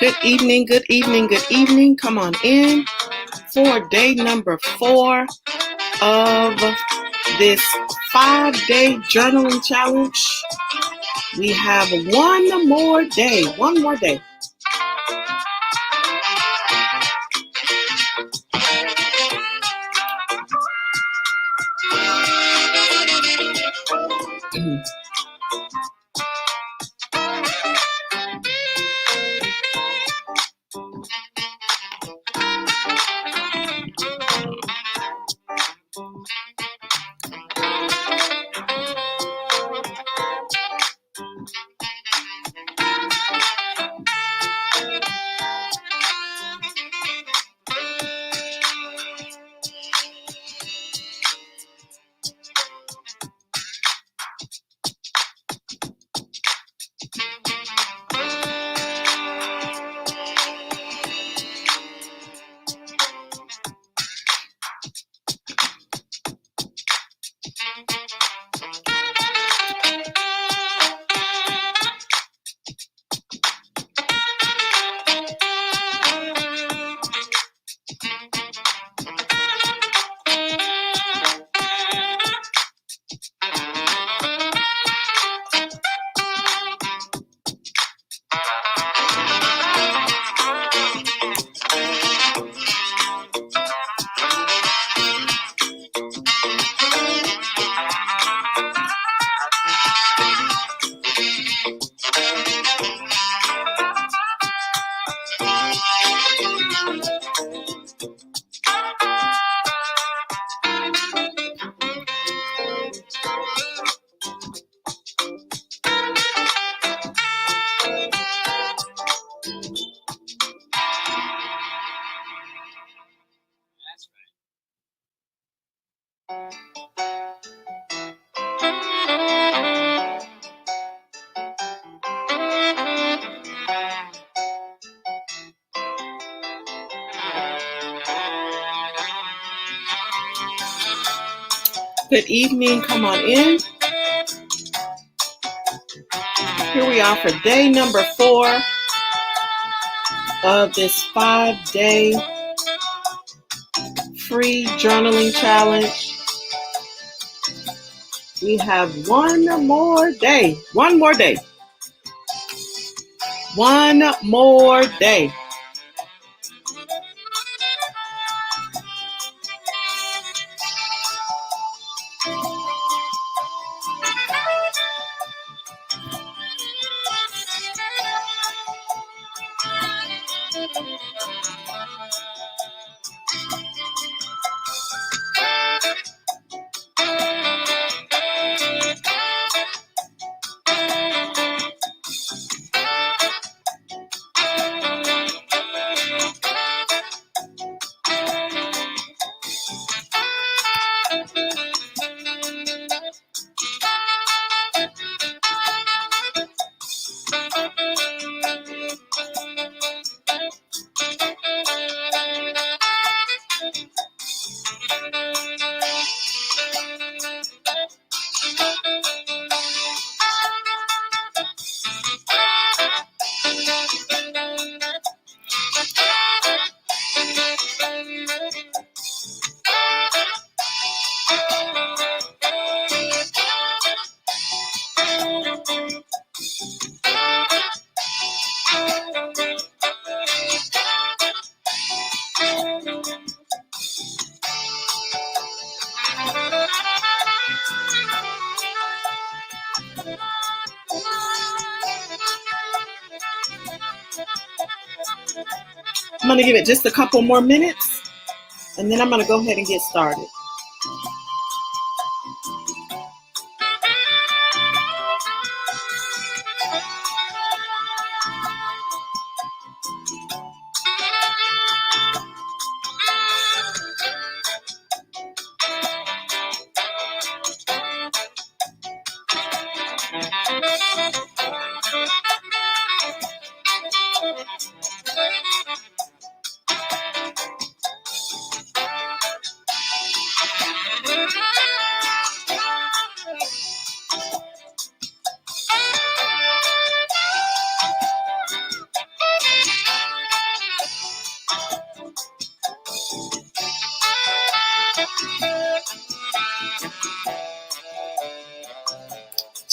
Good evening, good evening, good evening. Come on in for day number 4 of this 5-day journaling challenge. We have one more day. Good evening. Come on in. Here we are for day number 4 of this 5-day free journaling challenge. We have one more day. One more day. I'm going to give it just a couple more minutes, and then I'm going to go ahead and get started.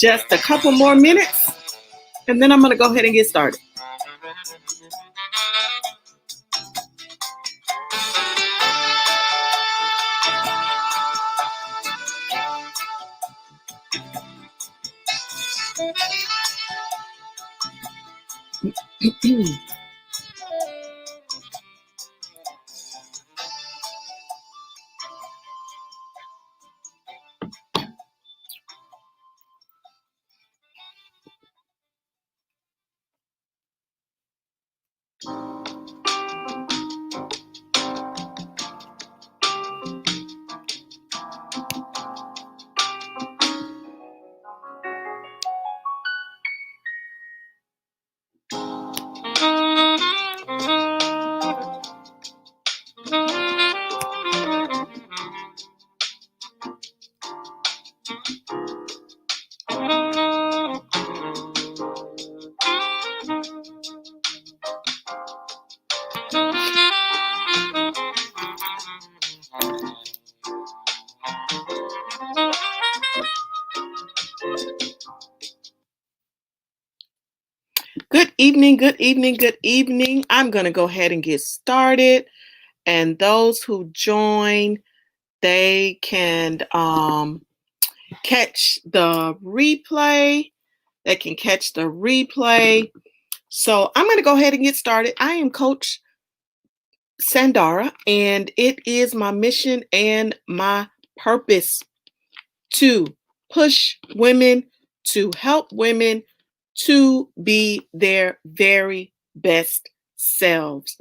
Just a couple more minutes, and then I'm going to go ahead and get started. Good evening, good evening, good evening. I'm going to go ahead and get started. And those who join, they can catch the replay. They can catch the replay. So I'm going to go ahead and get started. I am Coach Sandara, and it is my mission and my purpose to push women, to help women to be their very best selves.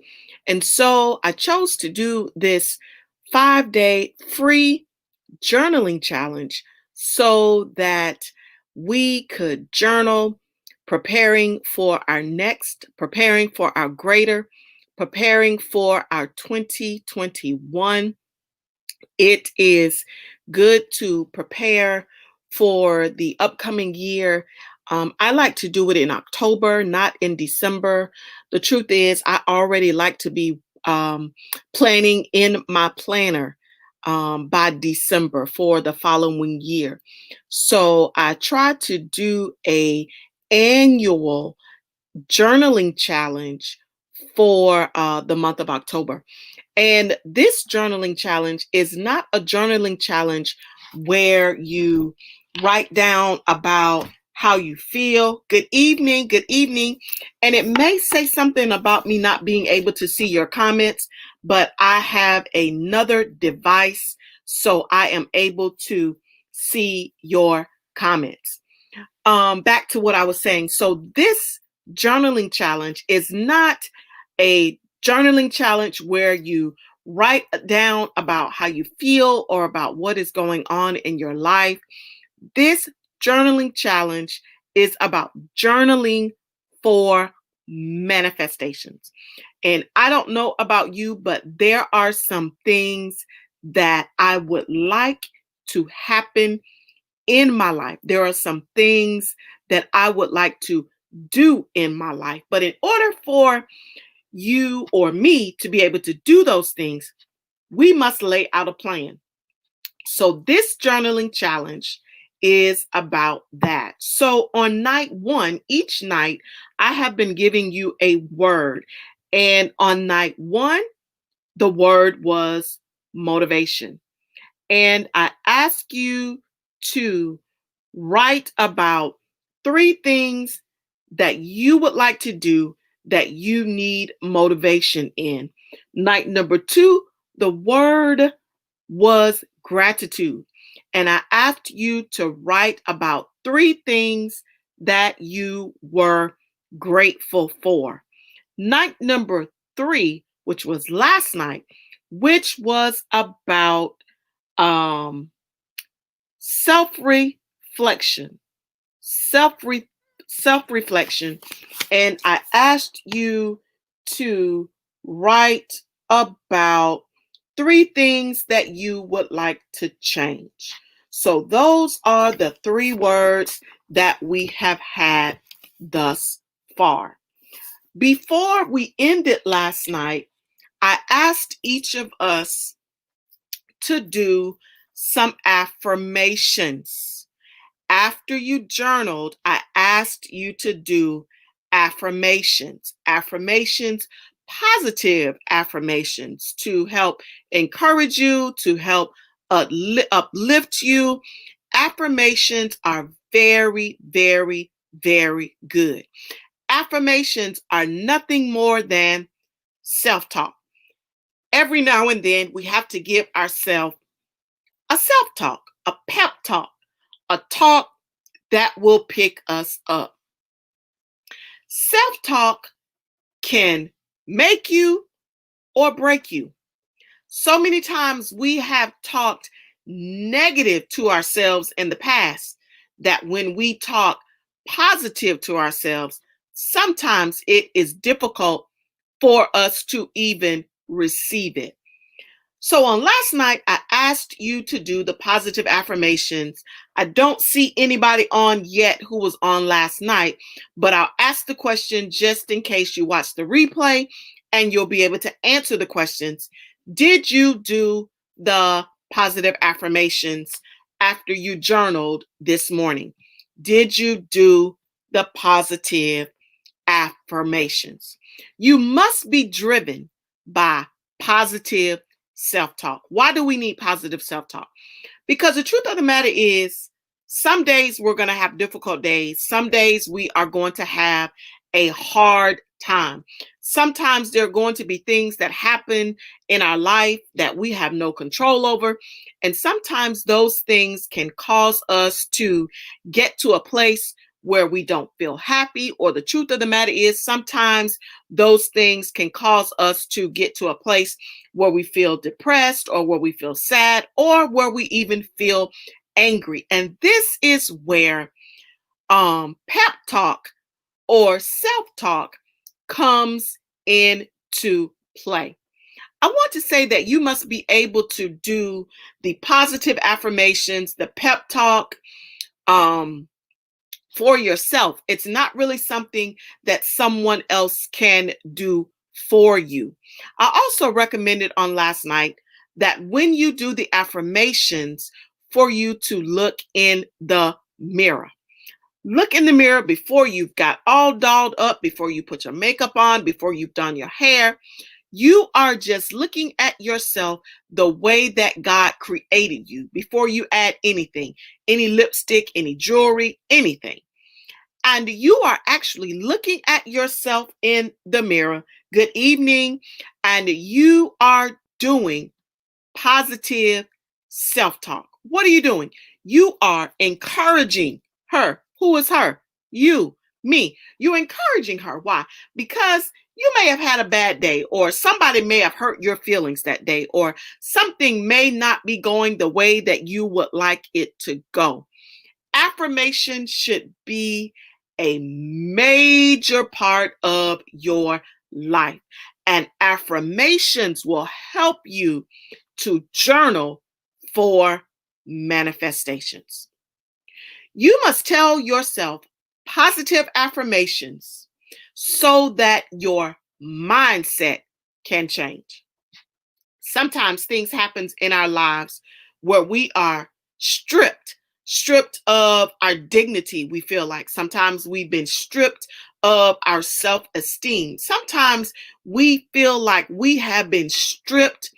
And so I chose to do this 5-day free journaling challenge so that we could journal, preparing for our next, preparing for our greater, preparing for our 2021. It is good to prepare for the upcoming year. I like to do it in October, not in December. The truth is, I already like to be planning in my planner by December for the following year. So I try to do a annual journaling challenge for the month of October. And this journaling challenge is not a journaling challenge where you write down about how you feel. Good evening, good evening. And it may say something about me not being able to see your comments, but I have another device, so I am able to see your comments. Back to what I was saying. So this journaling challenge is not a journaling challenge where you write down about how you feel or about what is going on in your life. This journaling challenge is about journaling for manifestations. And I don't know about you, but there are some things that I would like to happen in my life. There are some things that I would like to do in my life. But in order for you or me to be able to do those things, we must lay out a plan. So this journaling challenge is about that. So on night 1, each night, I have been giving you a word. And on night 1, the word was motivation. And I ask you to write about 3 things that you would like to do that you need motivation in. Night number 2, the word was gratitude. And I asked you to write about 3 things that you were grateful for. Night number 3, which was last night, which was about self-reflection, self-reflection. And I asked you to write about 3 things that you would like to change. So those are the 3 words that we have had thus far. Before we ended last night, I asked each of us to do some affirmations. After you journaled, I asked you to do affirmations. Affirmations, positive affirmations to help encourage you, to help uplift you. Affirmations are very, very, very good. Affirmations are nothing more than self talk. Every now and then, we have to give ourselves a self talk, a pep talk, a talk that will pick us up. Self talk can make you or break you. So many times we have talked negative to ourselves in the past that when we talk positive to ourselves, sometimes it is difficult for us to even receive it. So on last night, I asked you to do the positive affirmations. I don't see anybody on yet who was on last night, but I'll ask the question just in case you watch the replay and you'll be able to answer the questions. Did you do the positive affirmations after you journaled this morning? Did you do the positive affirmations? You must be driven by positive self-talk. Why do we need positive self-talk? Because the truth of the matter is, some days we're going to have difficult days. Some days we are going to have a hard time. Sometimes there are going to be things that happen in our life that we have no control over. And sometimes those things can cause us to get to a place where we don't feel happy, or the truth of the matter is sometimes those things can cause us to get to a place where we feel depressed, or where we feel sad, or where we even feel angry. And this is where pep talk or self-talk comes into play. I want to say that you must be able to do the positive affirmations, the pep talk, for yourself. It's not really something that someone else can do for you. I also recommended on last night that when you do the affirmations, for you to look in the mirror. Look in the mirror before you've got all dolled up, before you put your makeup on, before you've done your hair. You are just looking at yourself the way that God created you before you add anything, any lipstick, any jewelry, anything. And you are actually looking at yourself in the mirror. Good evening. And you are doing positive self-talk. What are you doing? You are encouraging her. Who is her? You, me. You're encouraging her. Why? Because you may have had a bad day, or somebody may have hurt your feelings that day, or something may not be going the way that you would like it to go. Affirmation should be a major part of your life, and affirmations will help you to journal for manifestations. You must tell yourself positive affirmations so that your mindset can change. Sometimes things happen in our lives where we are stripped of our dignity. We feel like sometimes we've been stripped of our self-esteem. Sometimes we feel like we have been stripped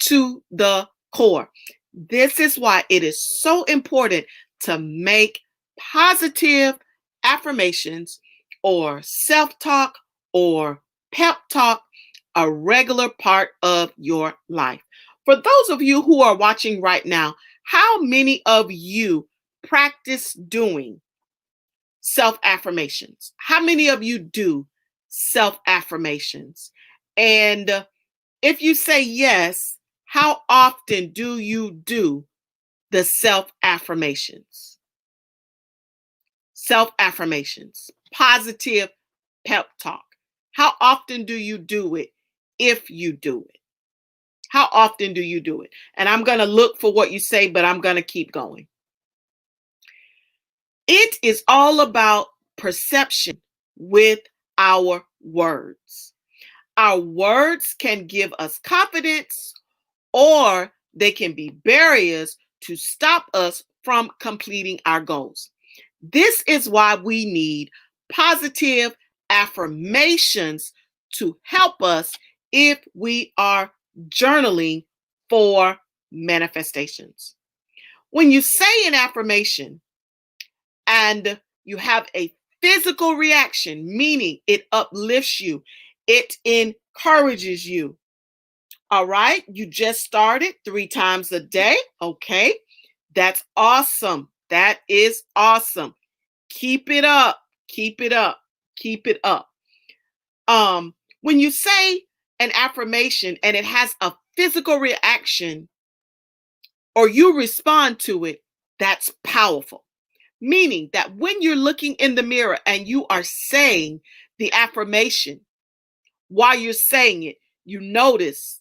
to the core. This is why it is so important to make positive affirmations or self-talk or pep talk a regular part of your life. For those of you who are watching right now, how many of you practice doing self-affirmations? How many of you do self-affirmations? And if you say yes, how often do you do the self-affirmations? Self-affirmations, positive pep talk. How often do you do it if you do it? How often do you do it? And I'm going to look for what you say, but I'm going to keep going. It is all about perception with our words. Our words can give us confidence, or they can be barriers to stop us from completing our goals. This is why we need positive affirmations to help us if we are journaling for manifestations. When you say an affirmation and you have a physical reaction, meaning it uplifts you, it encourages you. All right, you just started 3 times a day. Okay, that's awesome. That is awesome. Keep it up. Keep it up. Keep it up. When you say an affirmation and it has a physical reaction or you respond to it, that's powerful. Meaning that when you're looking in the mirror and you are saying the affirmation, while you're saying it, you notice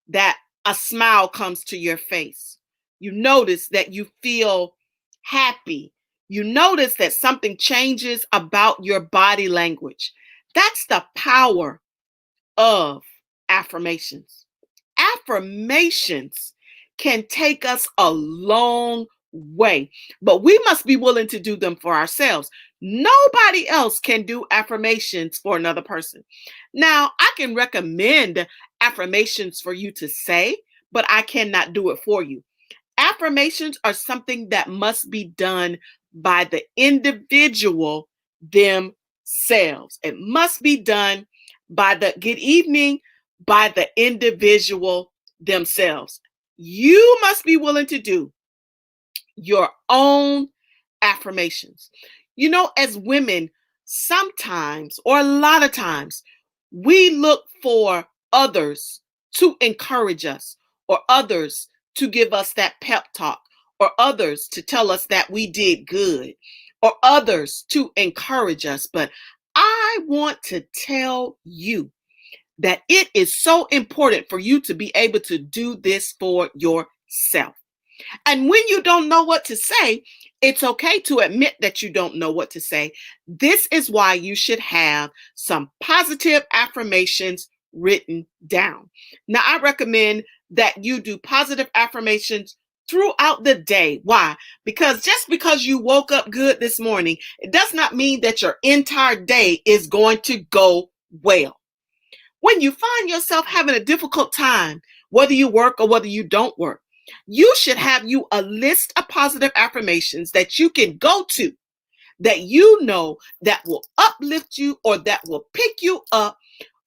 that a smile comes to your face. You notice that you feel happy. You notice that something changes about your body language. That's the power of affirmations. Affirmations can take us a long way, but we must be willing to do them for ourselves. Nobody else can do affirmations for another person. Now, I can recommend affirmations for you to say, but I cannot do it for you. Affirmations are something that must be done by the individual themselves. It must be done by the good evening, by the individual themselves. You must be willing to do your own affirmations. You know, as women, sometimes or a lot of times, we look for others to encourage us or others to give us that pep talk or others to tell us that we did good or others to encourage us. But I want to tell you that it is so important for you to be able to do this for yourself. And when you don't know what to say, it's okay to admit that you don't know what to say. This is why you should have some positive affirmations written down. Now, I recommend that you do positive affirmations throughout the day. Why? Because just because you woke up good this morning, it does not mean that your entire day is going to go well. When you find yourself having a difficult time, whether you work or whether you don't work, you should have you a list of positive affirmations that you can go to that you know that will uplift you or that will pick you up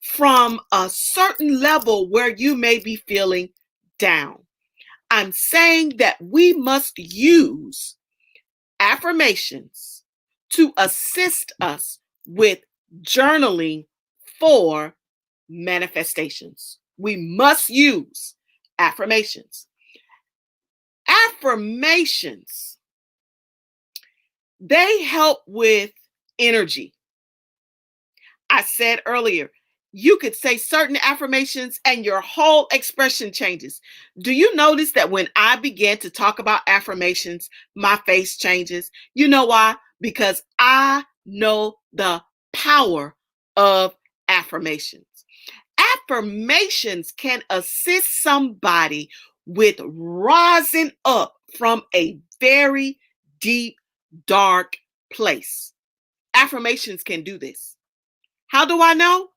from a certain level where you may be feeling down. I'm saying that we must use affirmations to assist us with journaling for manifestations. We must use affirmations. Affirmations, they help with energy. I said earlier, you could say certain affirmations and your whole expression changes. Do you notice that when I began to talk about affirmations, my face changes? You know why? Because I know the power of affirmations. Affirmations can assist somebody with rising up from a very deep, dark place. Affirmations can do this. How do I know?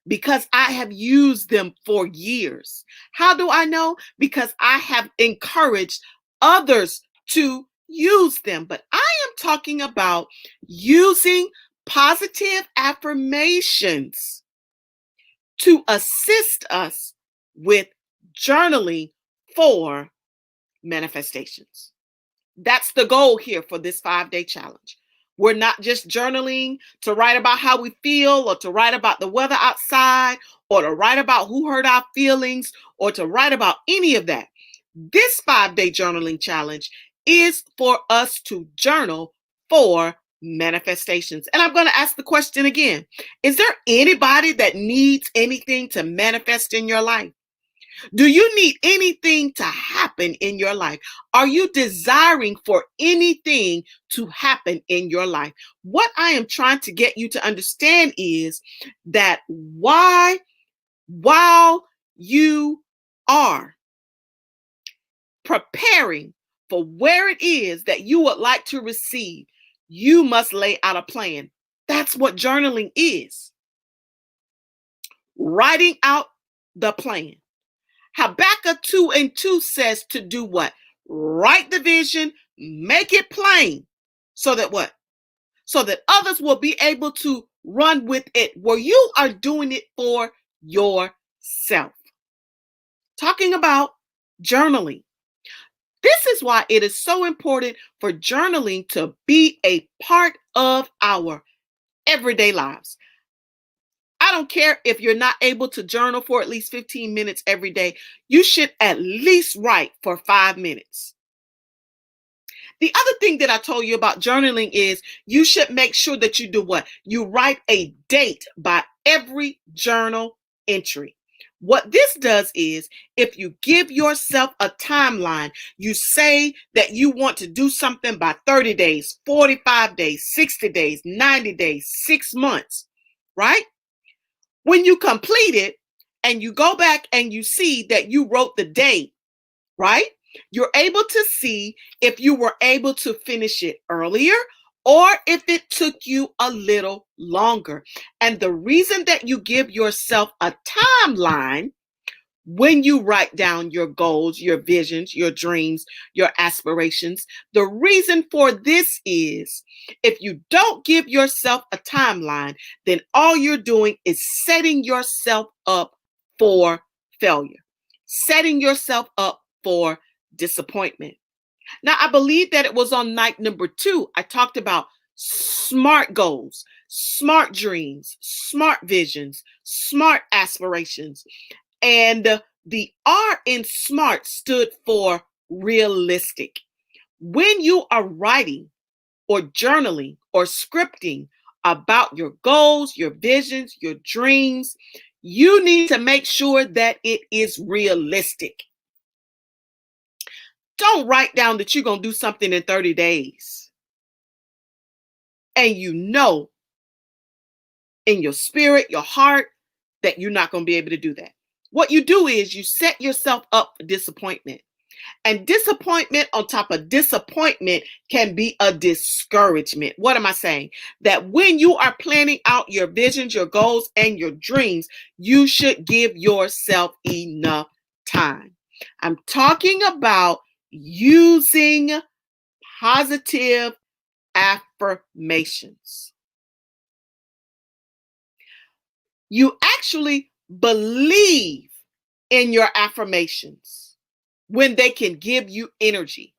Because I have used them for years. How do I know? Because I have encouraged others to use them. But I am talking about using positive affirmations to assist us with journaling for manifestations. That's the goal here for this 5-day challenge. We're not just journaling to write about how we feel or to write about the weather outside or to write about who hurt our feelings or to write about any of that. This 5-day journaling challenge is for us to journal for manifestations. And I'm going to ask the question again. Is there anybody that needs anything to manifest in your life? Do you need anything to happen in your life? Are you desiring for anything to happen in your life? What I am trying to get you to understand is that while you are preparing for where it is that you would like to receive, you must lay out a plan. That's what journaling is. Writing out the plan. Habakkuk 2:2 says to do what? Write the vision, make it plain, so that what? So that others will be able to run with it, where you are doing it for yourself. Talking about journaling. This is why it is so important for journaling to be a part of our everyday lives. I don't care if you're not able to journal for at least 15 minutes every day. You should at least write for 5 minutes. The other thing that I told you about journaling is you should make sure that you do what? You write a date by every journal entry. What this does is if you give yourself a timeline, you say that you want to do something by 30 days, 45 days, 60 days, 90 days, 6 months, right? When you complete it and you go back and you see that you wrote the date, right? You're able to see if you were able to finish it earlier or if it took you a little longer. And the reason that you give yourself a timeline when you write down your goals, your visions, your dreams, your aspirations, the reason for this is if you don't give yourself a timeline, then all you're doing is setting yourself up for failure, setting yourself up for disappointment. Now, I believe that it was on night number 2, I talked about SMART goals, SMART dreams, SMART visions, SMART aspirations. And the R in SMART stood for realistic. When you are writing or journaling or scripting about your goals, your visions, your dreams, you need to make sure that it is realistic. Don't write down that you're going to do something in 30 days. And you know in your spirit, your heart, that you're not going to be able to do that. What you do is you set yourself up for disappointment. And disappointment on top of disappointment can be a discouragement. What am I saying? That when you are planning out your visions, your goals, and your dreams, you should give yourself enough time. I'm talking about using positive affirmations. You actually believe in your affirmations when they can give you energy,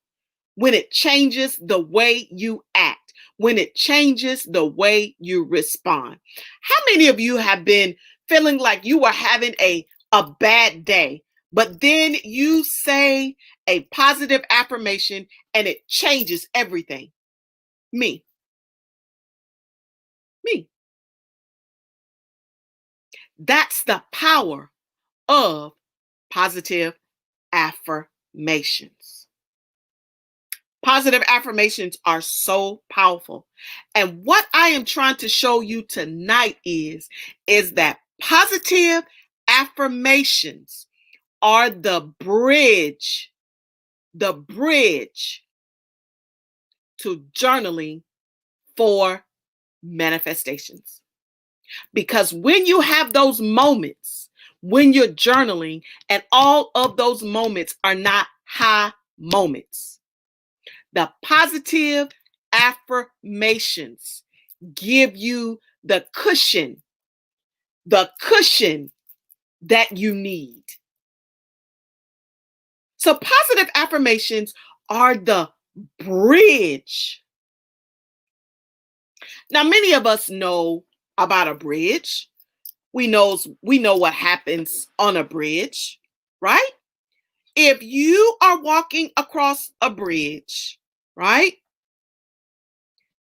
when it changes the way you act, when it changes the way you respond. How many of you have been feeling like you are having a bad day, but then you say a positive affirmation and it changes everything? Me. That's the power of positive affirmations. Positive affirmations are so powerful. And what I am trying to show you tonight is that positive affirmations are the bridge to journaling for manifestations. Because when you have those moments, when you're journaling, and all of those moments are not high moments, the positive affirmations give you the cushion that you need. So positive affirmations are the bridge. Now, many of us know about a bridge. We know what happens on a bridge, right? If you are walking across a bridge, right?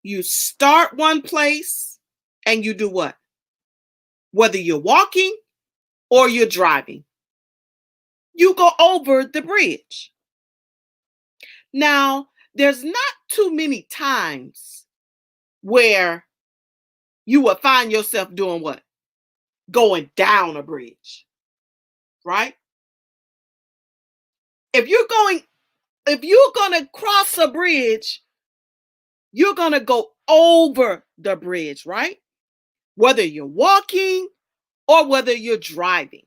You start one place and you do what? Whether you're walking or you're driving, you go over the bridge. Now, there's not too many times where you will find yourself doing what? Going down a bridge, right? If you're going to cross a bridge, you're going to go over the bridge, right? Whether you're walking or whether you're driving.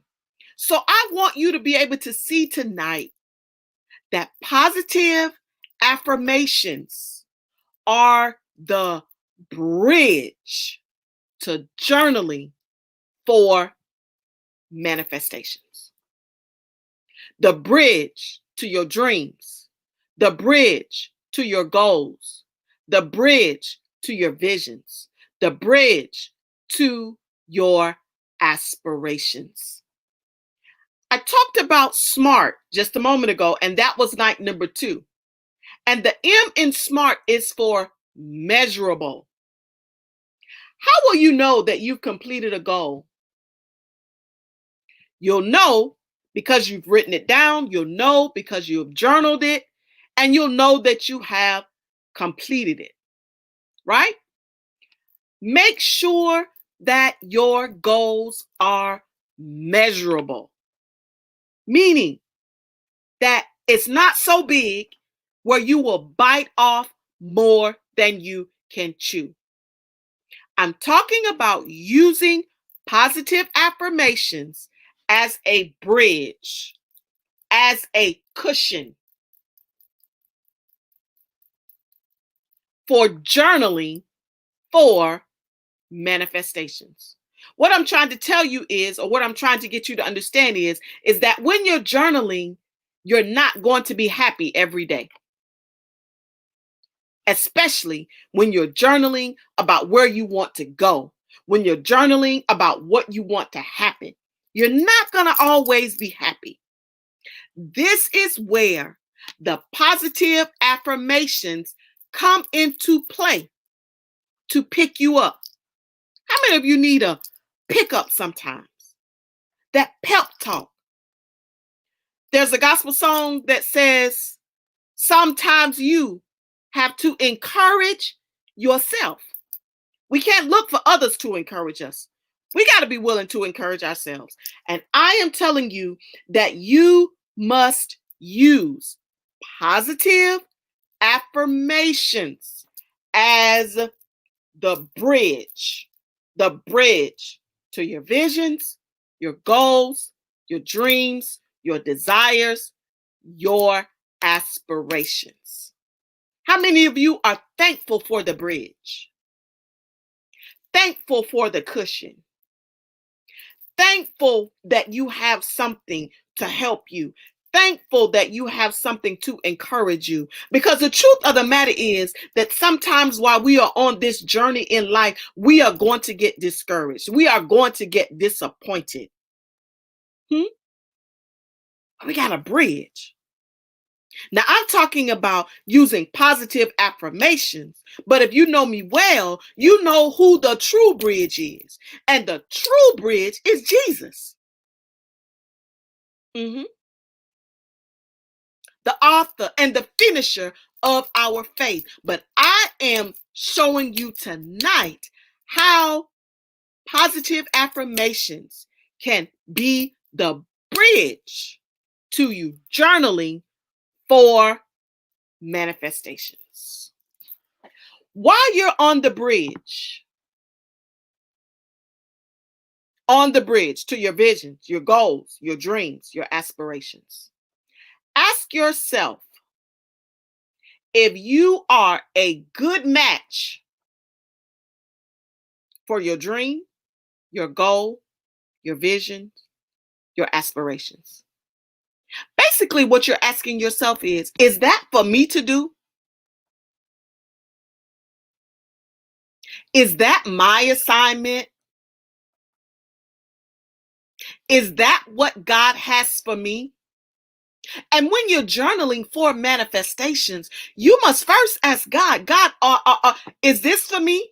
So I want you to be able to see tonight that positive affirmations are the bridge to journaling for manifestations, the bridge to your dreams, the bridge to your goals, the bridge to your visions, the bridge to your aspirations. I talked about SMART just a moment ago, and that was night number 2. And the M in SMART is for measurable. How will you know that you've completed a goal? You'll know because you've written it down, you'll know because you've journaled it, and you'll know that you have completed it, right? Make sure that your goals are measurable, meaning that it's not so big where you will bite off more than you can chew. I'm talking about using positive affirmations as a bridge, as a cushion for journaling for manifestations. What I'm trying to tell you is, or what I'm trying to get you to understand is that when you're journaling, you're not going to be happy every day. Especially when you're journaling about where you want to go, when you're journaling about what you want to happen. You're not going to always be happy. This is where the positive affirmations come into play to pick you up. How many of you need a pickup sometimes? That pep talk. There's a gospel song that says, sometimes you have to encourage yourself. We can't look for others to encourage us. We got to be willing to encourage ourselves. And I am telling you that you must use positive affirmations as the bridge to your visions, your goals, your dreams, your desires, your aspirations. How many of you are thankful for the bridge? Thankful for the cushion? Thankful that you have something to help you? Thankful that you have something to encourage you? Because the truth of the matter is that sometimes while we are on this journey in life, we are going to get discouraged. We are going to get disappointed. We got a bridge. Now, I'm talking about using positive affirmations, but if you know me well, you know who the true bridge is. And the true bridge is Jesus. The author and the finisher of our faith. But I am showing you tonight how positive affirmations can be the bridge to you journaling for manifestations. While you're on the bridge to your visions, your goals, your dreams, your aspirations, ask yourself if you are a good match for your dream, your goal, your vision, your aspirations. Basically, what you're asking yourself is that for me to do? Is that my assignment? Is that what God has for me? And when you're journaling for manifestations, you must first ask God, is this for me?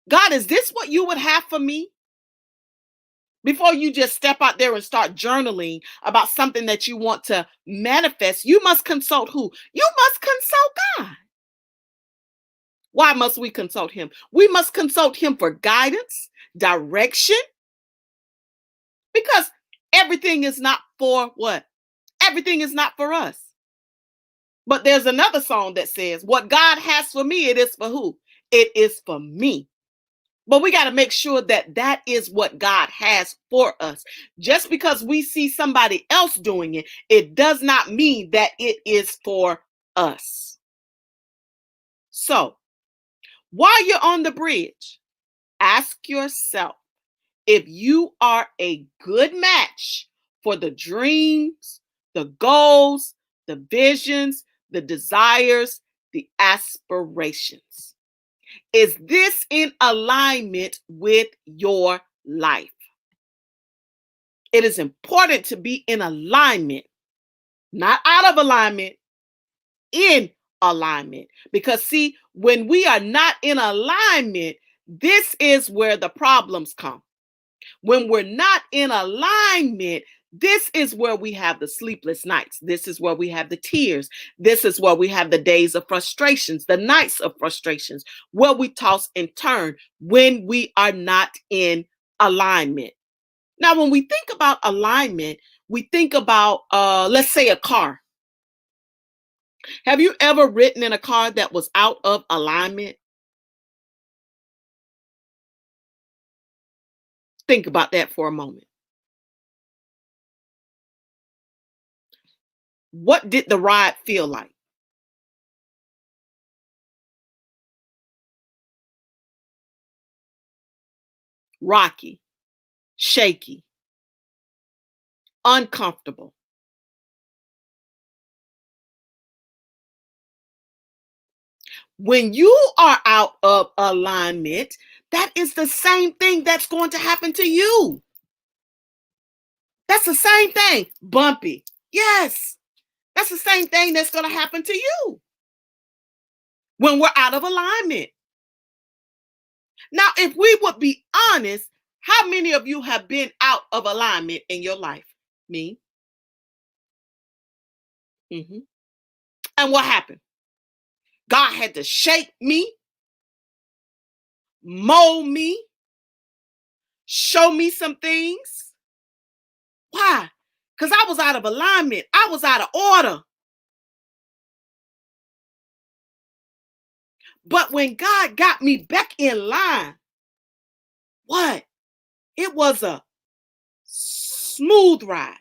God, is this what you would have for me? Before you just step out there and start journaling about something that you want to manifest, you must consult who? You must consult God. Why must we consult him? We must consult him for guidance, direction, because everything is not for what? Everything is not for us. But there's another song that says, what God has for me, it is for who? It is for me. But we got to make sure that that is what God has for us. Just because we see somebody else doing it, it does not mean that it is for us. So, while you're on the bridge, ask yourself if you are a good match for the dreams, the goals, the visions, the desires, the aspirations. Is this in alignment with your life? It is important to be in alignment, not out of alignment, in alignment. Because, see, when we are not in alignment, this is where the problems come. When we're not in alignment, this is where we have the sleepless nights. This is where we have the tears. This is where we have the days of frustrations, the nights of frustrations, where we toss and turn when we are not in alignment. Now, when we think about alignment, we think about, let's say, a car. Have you ever ridden in a car that was out of alignment? Think about that for a moment. What did the ride feel like? Rocky, shaky, uncomfortable. When you are out of alignment, that is the same thing that's going to happen to you. That's the same thing. Bumpy. Yes. That's the same thing that's going to happen to you when we're out of alignment. Now, if we would be honest, how many of you have been out of alignment in your life? Me. Mm-hmm. And what happened? God had to shape me, mold me, show me some things. Why? Because I was out of alignment. I was out of order. But when God got me back in line, what? It was a smooth ride.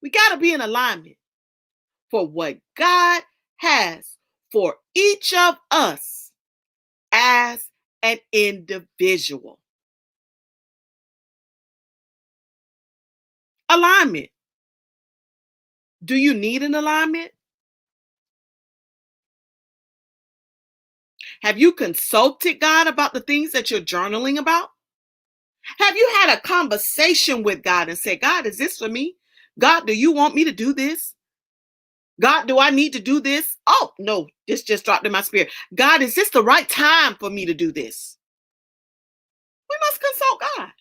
We got to be in alignment for what God has for each of us as an individual. Alignment. Do you need an alignment? Have you consulted God about the things that you're journaling about? Have you had a conversation with God and said, God, is this for me? God, do you want me to do this? God, do I need to do this? Oh, no, this just dropped in my spirit. God, is this the right time for me to do this? We must consult God.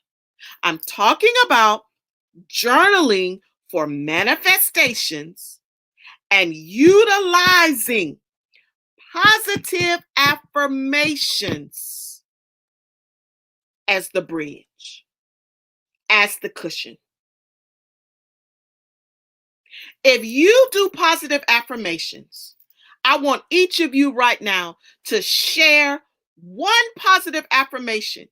I'm talking about journaling for manifestations and utilizing positive affirmations as the bridge, as the cushion. If you do positive affirmations, I want each of you right now to share one positive affirmation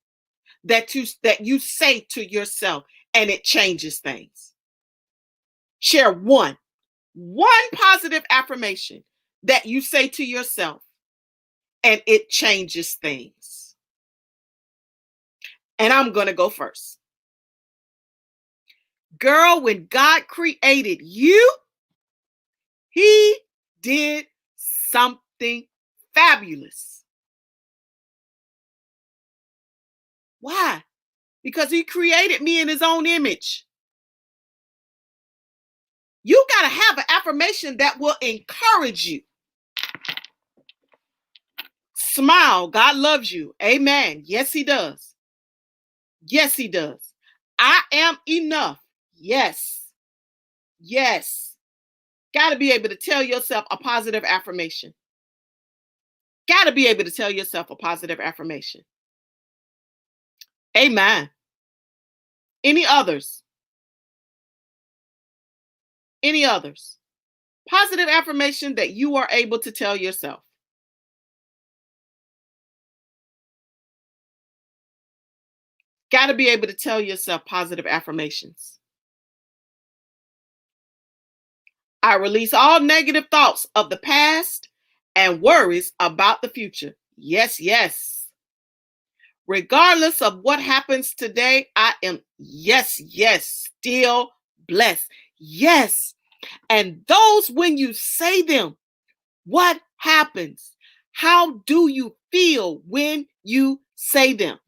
that you say to yourself and it changes things. Share one positive affirmation that you say to yourself and it changes things. And I'm going to go first. Girl, when God created you, he did something fabulous. Why? Because he created me in his own image. You got to have an affirmation that will encourage you. Smile. God loves you. Amen. Yes, he does. Yes, he does. I am enough. Yes. Yes. Got to be able to tell yourself a positive affirmation. Got to be able to tell yourself a positive affirmation. Amen. Any others? Any others? Positive affirmation that you are able to tell yourself. Got to be able to tell yourself positive affirmations. I release all negative thoughts of the past and worries about the future. Yes, yes. Regardless of what happens today, I am, yes, yes, still blessed. Yes. And those, when you say them, what happens? How do you feel when you say them?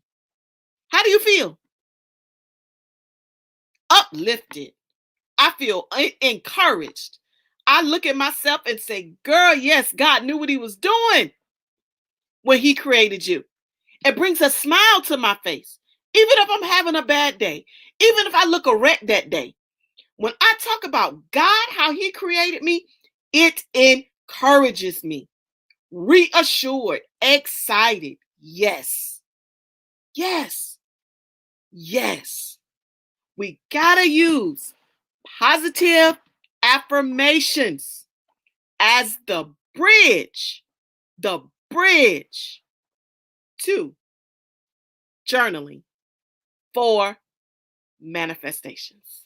How do you feel? Uplifted. I feel encouraged. I look at myself and say, girl, yes, God knew what he was doing when he created you. It brings a smile to my face. Even if I'm having a bad day, even if I look a wreck that day, when I talk about God, how he created me, it encourages me. Reassured, excited. Yes. Yes. Yes. We gotta use positive affirmations as the bridge to journaling for manifestations.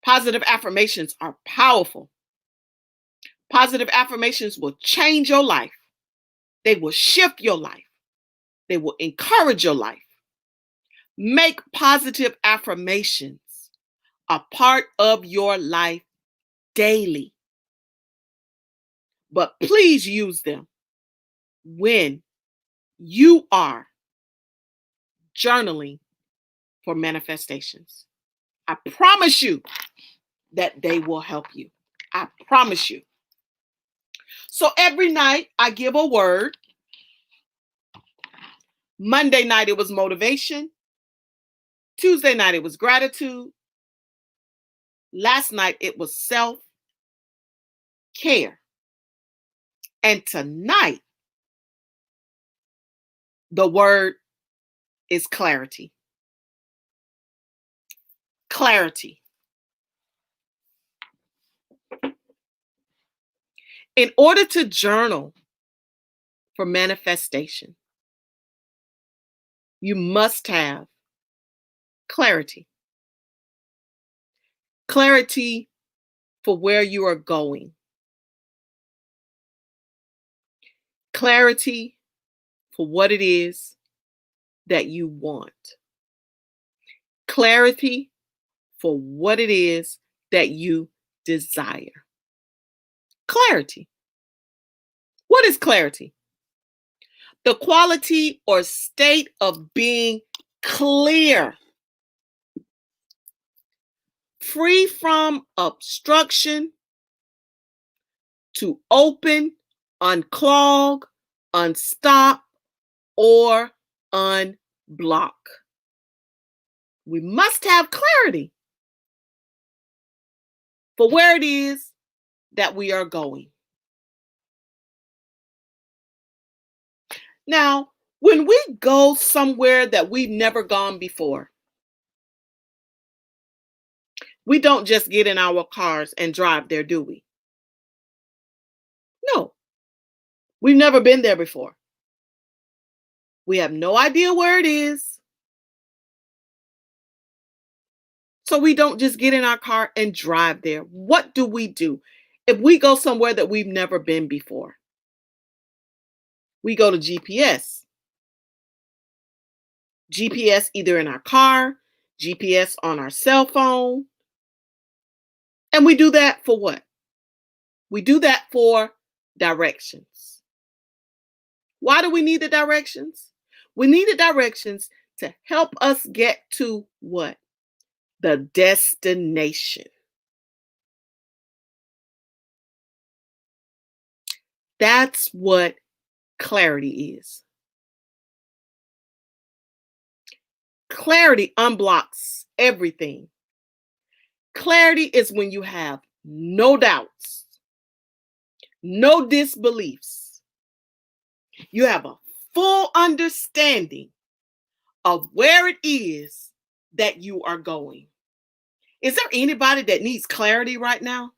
Positive affirmations are powerful. Positive affirmations will change your life. They will shift your life. They will encourage your life. Make positive affirmations a part of your life daily. But please use them when you are journaling for manifestations. I promise you that they will help you. I promise you. So every night I give a word. Monday night it was motivation. Tuesday night it was gratitude. Last night it was self-care. And tonight the word is clarity. Clarity. In order to journal for manifestation, you must have clarity. Clarity for where you are going. Clarity for what it is that you want. Clarity for what it is that you desire. Clarity. What is clarity? The quality or state of being clear, free from obstruction, to open, unclog, unstop, or unblock. We must have clarity for where it is that we are going. Now, when we go somewhere that we've never gone before, we don't just get in our cars and drive there, do we? No, we've never been there before. We have no idea where it is. So we don't just get in our car and drive there. What do we do if we go somewhere that we've never been before? We go to GPS. GPS either in our car, GPS on our cell phone. And we do that for what? We do that for directions. Why do we need the directions? We need the directions to help us get to what? The destination. That's what clarity is. Clarity unblocks everything. Clarity is when you have no doubts, no disbeliefs. You have a full understanding of where it is that you are going. Is there anybody that needs clarity right now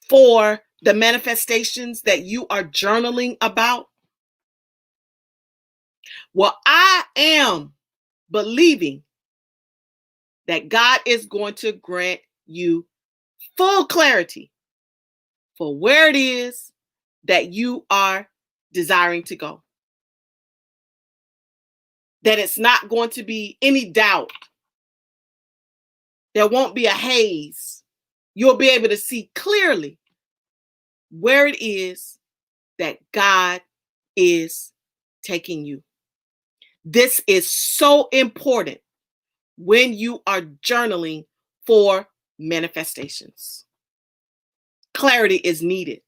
for the manifestations that you are journaling about? Well, I am believing that God is going to grant you full clarity for where it is that you are desiring to go. That it's not going to be any doubt. There won't be a haze. You'll be able to see clearly where it is that God is taking you. This is so important when you are journaling for manifestations. Clarity is needed.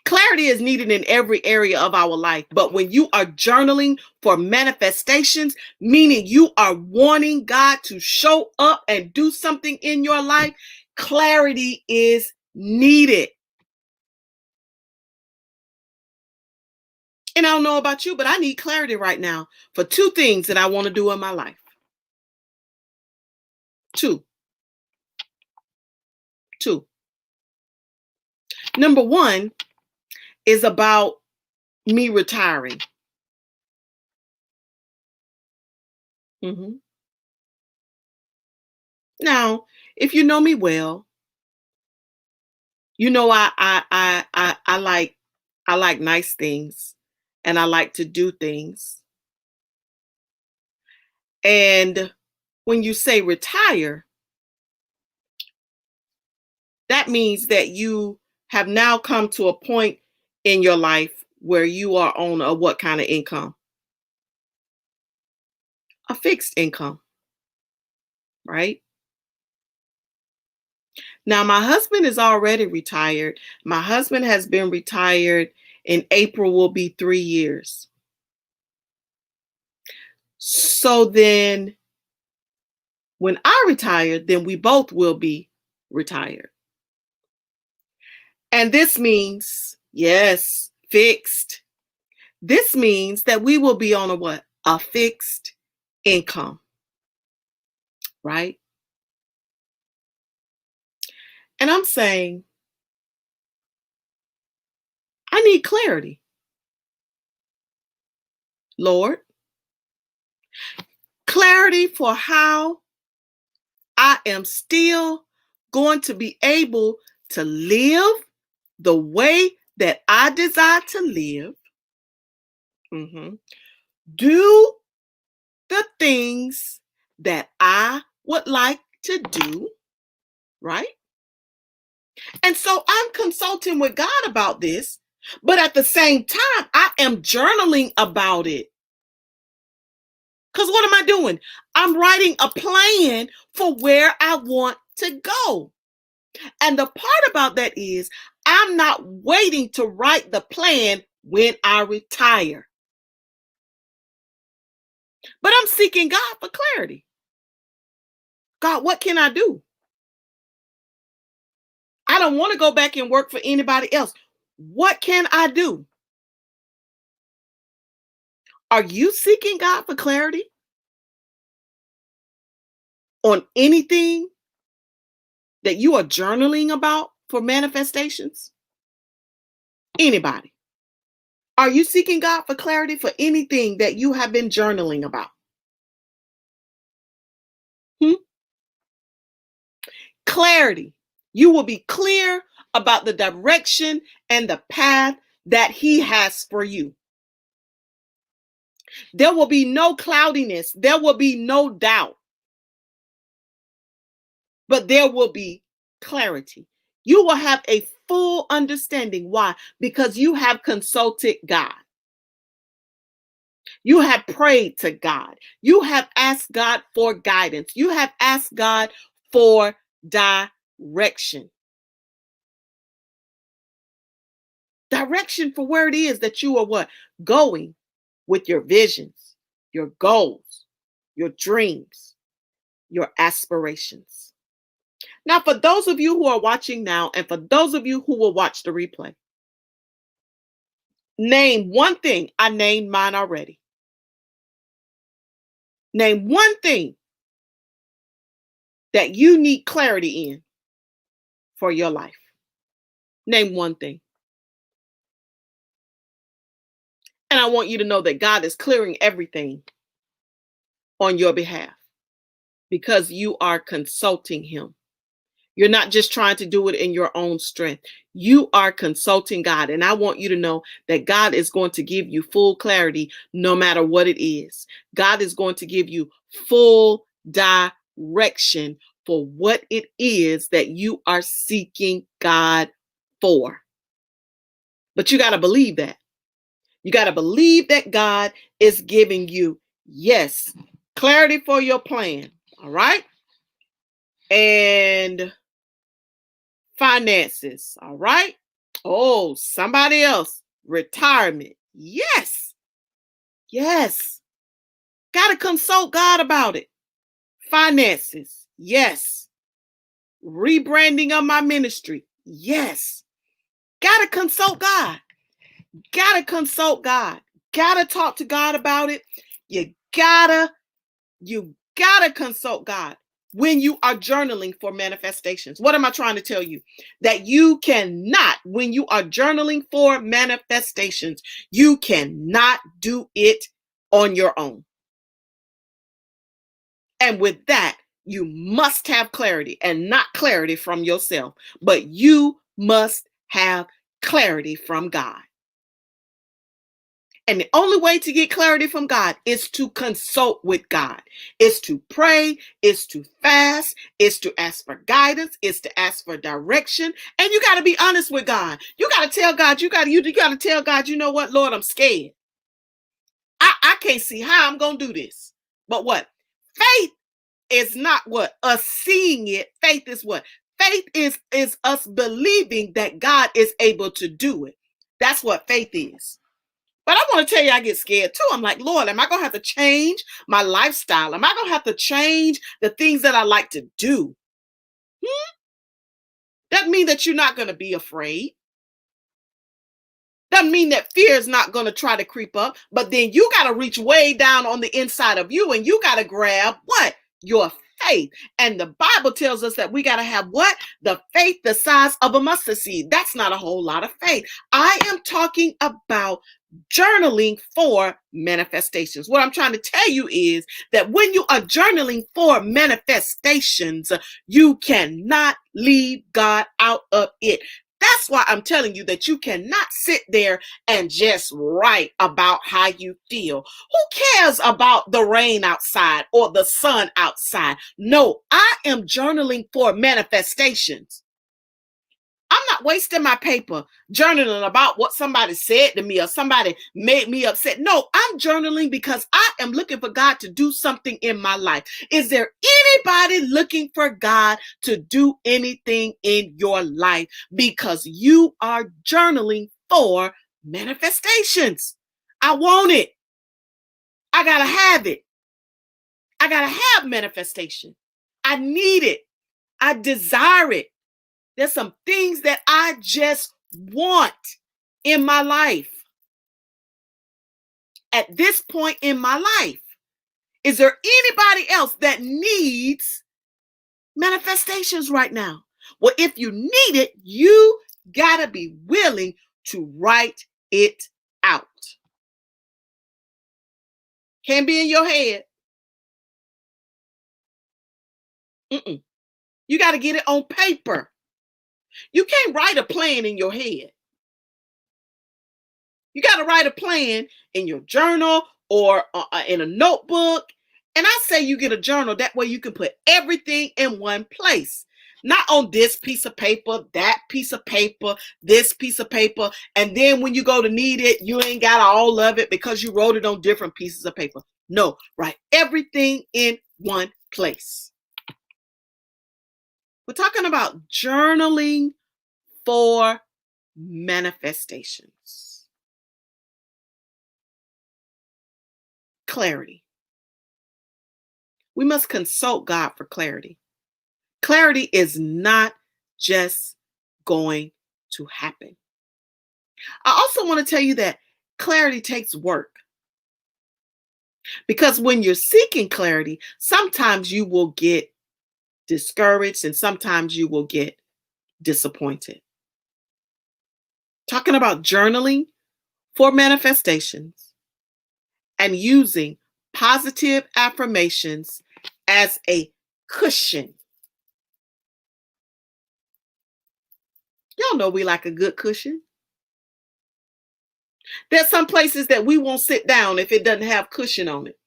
Clarity is needed in every area of our life. But when you are journaling for manifestations, meaning you are wanting God to show up and do something in your life, clarity is needed. And I don't know about you, but I need clarity right now for two things that I want to do in my life. Two. Number one is about me retiring. Now, if you know me well, you know I like nice things and I like to do things. And when you say retire, that means that you have now come to a point in your life where you are on a what kind of income? A fixed income, right? Now, my husband is already retired. My husband has been retired. In April will be 3 years. So then when I retire, then we both will be retired. And this means, yes, fixed. This means that we will be on a what? A fixed income, right? And I'm saying, I need clarity. Lord, clarity for how I am still going to be able to live the way that I desire to live. Do the things that I would like to do, right? And so I'm consulting with God about this, but at the same time, I am journaling about it. Because what am I doing? I'm writing a plan for where I want to go. And the part about that is I'm not waiting to write the plan when I retire. But I'm seeking God for clarity. God, what can I do? I don't want to go back and work for anybody else. What can I do? Are you seeking God for clarity on anything that you are journaling about for manifestations? Anybody? Are you seeking God for clarity for anything that you have been journaling about? Clarity. You will be clear about the direction and the path that He has for you. There will be no cloudiness. There will be no doubt. But there will be clarity. You will have a full understanding. Why? Because you have consulted God. You have prayed to God. You have asked God for guidance. You have asked God for direction. Direction for where it is that you are what? Going with your visions, your goals, your dreams, your aspirations. Now, for those of you who are watching now, and for those of you who will watch the replay, name one thing. I named mine already. Name one thing that you need clarity in for your life? Name one thing. And I want you to know that God is clearing everything on your behalf because you are consulting him. You're not just trying to do it in your own strength. You are consulting God. And I want you to know that God is going to give you full clarity no matter what it is. God is going to give you full direction for what it is that you are seeking God for. But you got to believe that. You got to believe that God is giving you, yes, clarity for your plan. All right. And finances. All right. Oh, somebody else. Retirement. Yes. Yes. Got to consult God about it. Finances. Yes. Rebranding of my ministry. Yes. Got to consult God. Got to consult God. Got to talk to God about it. You gotta consult God when you are journaling for manifestations. What am I trying to tell you? That you cannot, when you are journaling for manifestations, you cannot do it on your own. And with that, you must have clarity, and not clarity from yourself, but you must have clarity from God. And the only way to get clarity from God is to consult with God. Is to pray, is to fast, is to ask for guidance, is to ask for direction. And you got to be honest with God. You got to tell God, you got to tell God, you know what, Lord, I'm scared. I can't see how I'm going to do this. But what? Faith is not what? Us seeing it. Faith is what? Faith is us believing that God is able to do it. That's what faith is. But I want to tell you, I get scared too. I'm like, Lord, am I going to have to change my lifestyle? Am I going to have to change the things that I like to do? Doesn't mean that you're not going to be afraid. Doesn't mean that fear is not going to try to creep up. But then you got to reach way down on the inside of you, and you got to grab what? Your faith. And the Bible tells us that we got to have what? The faith the size of a mustard seed. That's not a whole lot of faith. I am talking about journaling for manifestations. What I'm trying to tell you is that when you are journaling for manifestations, you cannot leave God out of it. That's why I'm telling you that you cannot sit there and just write about how you feel. Who cares about the rain outside or the sun outside? No, I am journaling for manifestations. I'm not wasting my paper journaling about what somebody said to me or somebody made me upset. No, I'm journaling because I am looking for God to do something in my life. Is there anybody looking for God to do anything in your life? Because you are journaling for manifestations. I want it. I got to have it. I got to have manifestation. I need it. I desire it. There's some things that I just want in my life. At this point in my life, is there anybody else that needs manifestations right now? Well, if you need it, you gotta be willing to write it out. Can't be in your head. You got to get it on paper. You can't write a plan in your head. You got to write a plan in your journal or in a notebook. And I say you get a journal. That way you can put everything in one place. Not on this piece of paper, that piece of paper, this piece of paper. And then when you go to need it, you ain't got all of it because you wrote it on different pieces of paper. No, write everything in one place. We're talking about journaling for manifestations. Clarity. We must consult God for clarity. Clarity is not just going to happen. I also want to tell you that clarity takes work. Because when you're seeking clarity, sometimes you will get discouraged, and sometimes you will get disappointed. Talking about journaling for manifestations and using positive affirmations as a cushion. Y'all know we like a good cushion. There's some places that we won't sit down if it doesn't have cushion on it.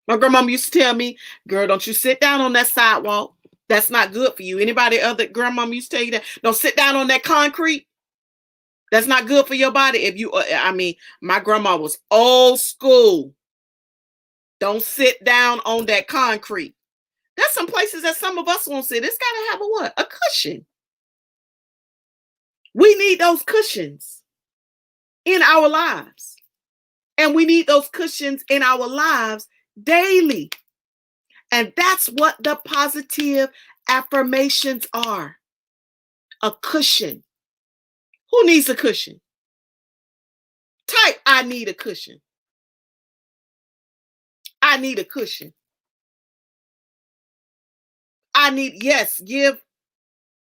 My grandmama used to tell me, girl, don't you sit down on that sidewalk. That's not good for you. Anybody other grandmama used to tell you that? Don't sit down on that concrete. That's not good for your body. If you, my grandma was old school. Don't sit down on that concrete. There's some places that some of us won't sit. It's got to have a what? A cushion. We need those cushions in our lives. And we need those cushions in our lives daily. And that's what the positive affirmations are. A cushion. Who needs a cushion? Type, I need a cushion. I need a cushion. I need, yes, give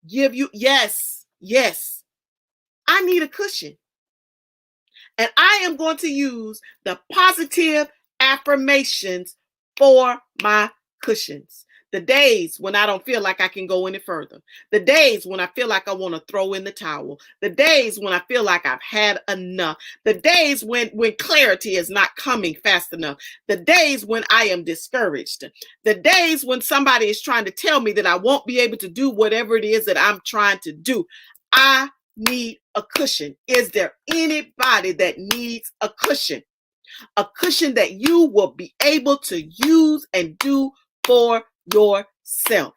you, yes. I need a cushion. And I am going to use the positive affirmations for my cushions. The days when I don't feel like I can go any further. The days when I feel like I want to throw in the towel. The days when I feel like I've had enough. The days when clarity is not coming fast enough. The days when I am discouraged. The days when somebody is trying to tell me that I won't be able to do whatever it is that I'm trying to do. I need a cushion. Is there anybody that needs a cushion? A cushion that you will be able to use and do for yourself.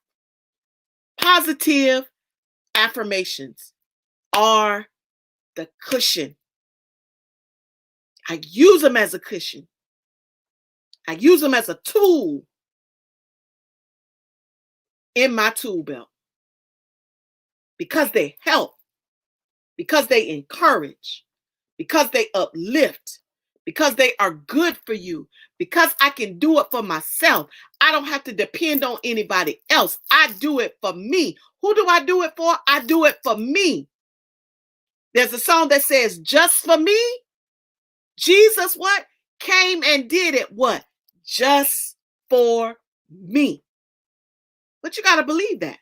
Positive affirmations are the cushion. I use them as a cushion. I use them as a tool in my tool belt because they help, because they encourage, because they uplift, because they are good for you, because I can do it for myself. I don't have to depend on anybody else. I do it for me. Who do I do it for? I do it for me. There's a song that says, just for me, Jesus what? Came and did it what? Just for me. But you got to believe that.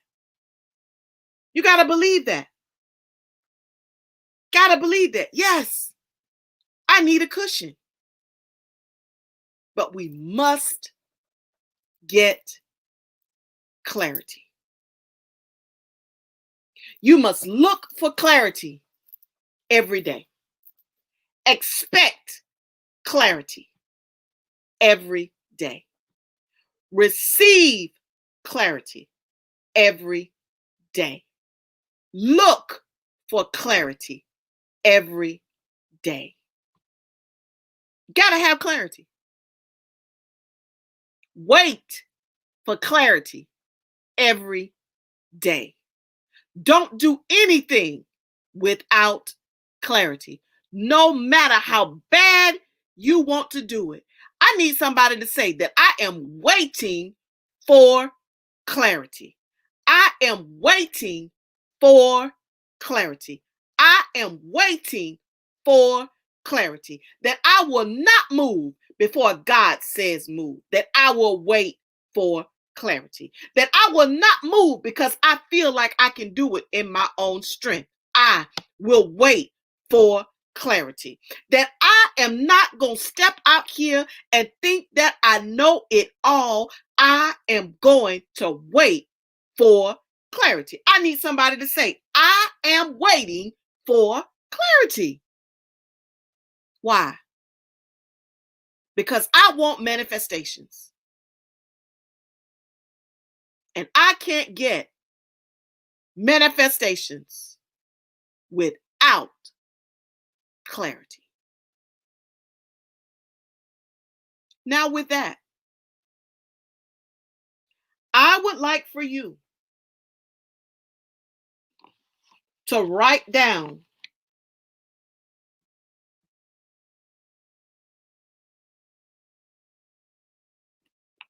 You got to believe that. Got to believe that. Yes, I need a cushion. But we must get clarity. You must look for clarity every day. Expect clarity every day. Receive clarity every day. Look for clarity every day. Gotta have clarity. Wait for clarity every day. Don't do anything without clarity, no matter how bad you want to do it. I need somebody to say that I am waiting for clarity. I am waiting for clarity. I am waiting for clarity. That I will not move before God says move. That I will wait for clarity. That I will not move because I feel like I can do it in my own strength. I will wait for clarity. That I am not going to step out here and think that I know it all. I am going to wait for clarity. I need somebody to say, I am waiting for clarity. Why? Because I want manifestations. And I can't get manifestations without clarity. Now, with that, I would like for you to write down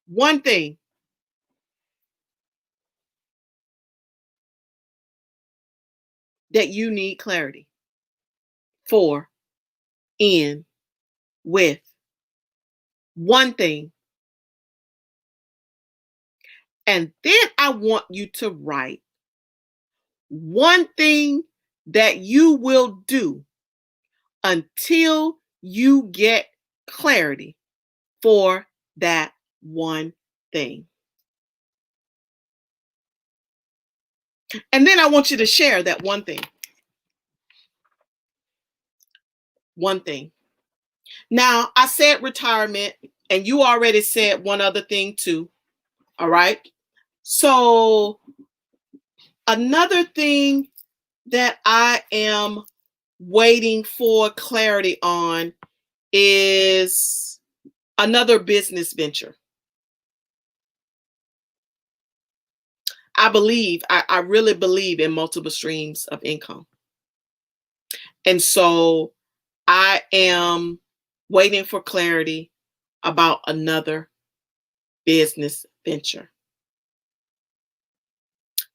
One thing that you need clarity for, in, with. One thing. And then I want you to write one thing that you will do until you get clarity for that one thing. And then I want you to share that one thing. One thing. Now, I said retirement, and you already said one other thing too. All right. So, another thing that I am waiting for clarity on is another business venture. I really believe in multiple streams of income. And so I am waiting for clarity about another business venture.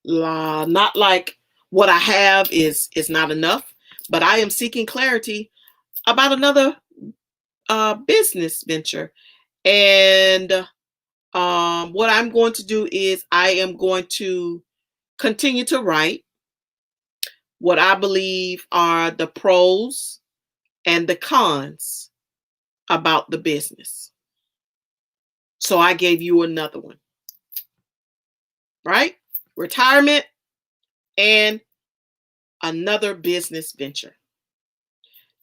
Not like what I have is not enough, but I am seeking clarity about another business venture. And what I'm going to do is I am going to continue to write what I believe are the pros and the cons about the business. So I gave you another one, right? Retirement and another business venture.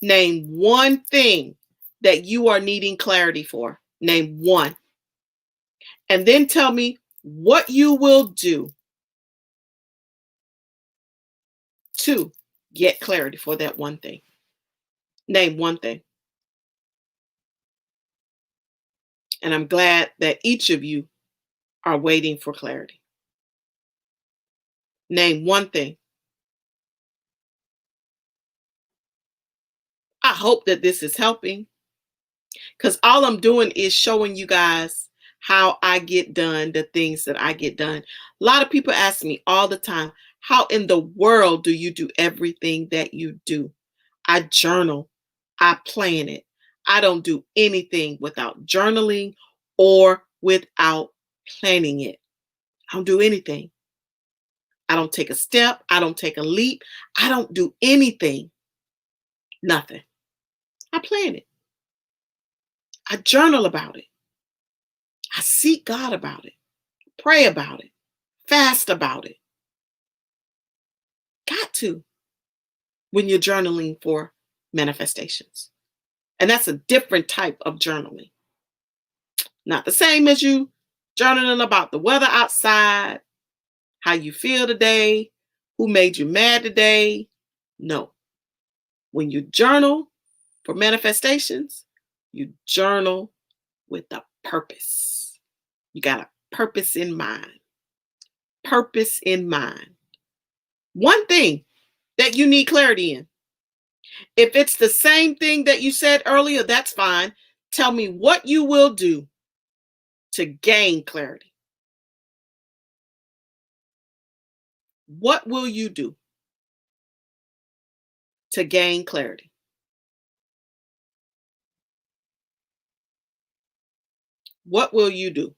Name one thing that you are needing clarity for. Name one. And then tell me what you will do to get clarity for that one thing. Name one thing. And I'm glad that each of you are waiting for clarity. Name one thing. I hope that this is helping, because all I'm doing is showing you guys how I get done, the things that I get done. A lot of people ask me all the time, how in the world do you do everything that you do? I journal, I plan it. I don't do anything without journaling or without planning it. I don't do anything. I don't take a step. I don't take a leap. I don't do anything. Nothing. I plan it. I journal about it. I seek God about it. Pray about it. Fast about it. Got to when you're journaling for manifestations. And that's a different type of journaling. Not the same as you journaling about the weather outside, how you feel today, who made you mad today. No. When you journal for manifestations, you journal with a purpose. You got a purpose in mind. Purpose in mind. One thing that you need clarity in. If it's the same thing that you said earlier, that's fine. Tell me what you will do to gain clarity. What will you do to gain clarity? What will you do?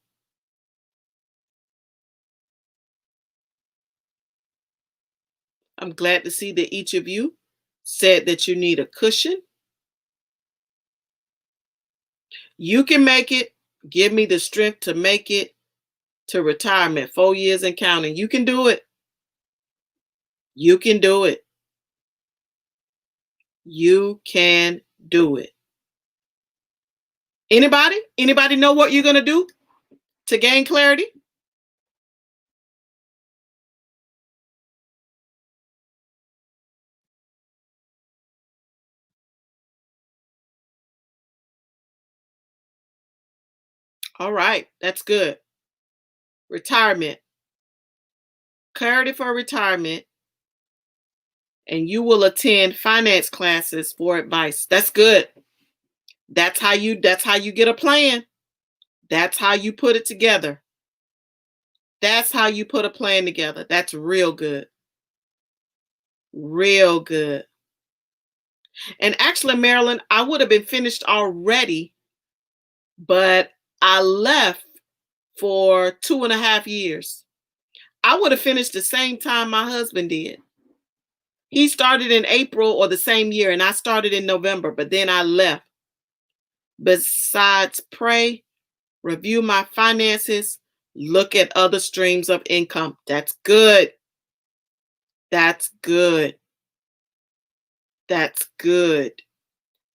I'm glad to see that each of you said that you need a cushion. You can make it. Give me the strength to make it to retirement, 4 years and counting. You can do it. You can do it. You can do it. Anybody? Anybody know what you're going to do to gain clarity? All right, that's good. Retirement. Clarity for retirement. And you will attend finance classes for advice. That's good. That's how you get a plan. That's how you put it together. That's how you put a plan together. That's real good. Real good. And actually, Marilyn, I would have been finished already, but I left for 2.5 years. I would have finished the same time my husband did. He started in April or the same year, and I started in November, but then I left. Besides pray, review my finances, look at other streams of income. That's good. That's good. That's good.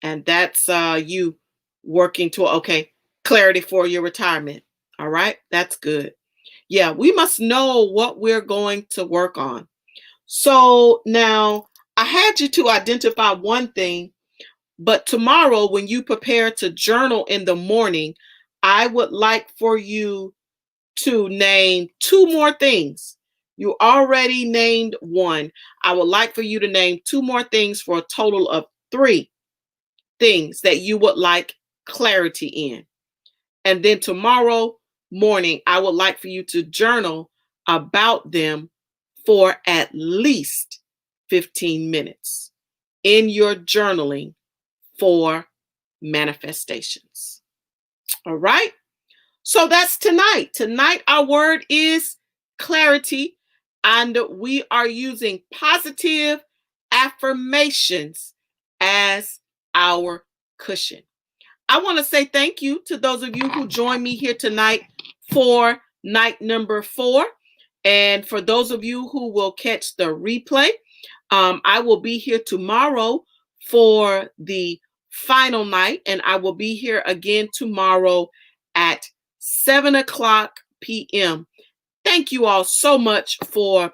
And that's you working to, okay, clarity for your retirement. All right. That's good. Yeah, we must know what we're going to work on. So now I had you to identify one thing, but tomorrow when you prepare to journal in the morning, I would like for you to name 2 more things. You already named one. I would like for you to name 2 more things for a total of 3 things that you would like clarity in. And then tomorrow morning, I would like for you to journal about them for at least 15 minutes in your journaling for manifestations. All right. So that's tonight. Tonight, our word is clarity, and we are using positive affirmations as our cushion. I want to say thank you to those of you who joined me here tonight for night number 4. And for those of you who will catch the replay, I will be here tomorrow for the final night, and I will be here again tomorrow at 7:00 p.m. Thank you all so much for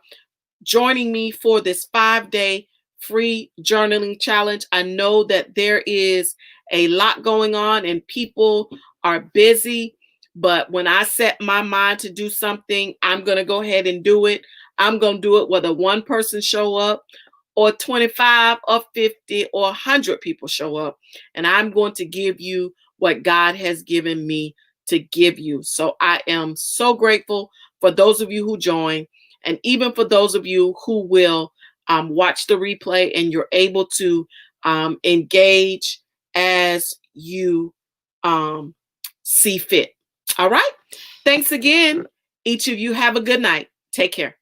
joining me for this 5-day free journaling challenge. I know that there is a lot going on and people are busy, but when I set my mind to do something, I'm going to go ahead and do it. I'm going to do it whether one person show up or 25 or 50 or 100 people show up. And I'm going to give you what God has given me to give you. So I am so grateful for those of you who join, and even for those of you who will watch the replay and you're able to engage as you see fit. All right. Thanks again. Each of you have a good night. Take care.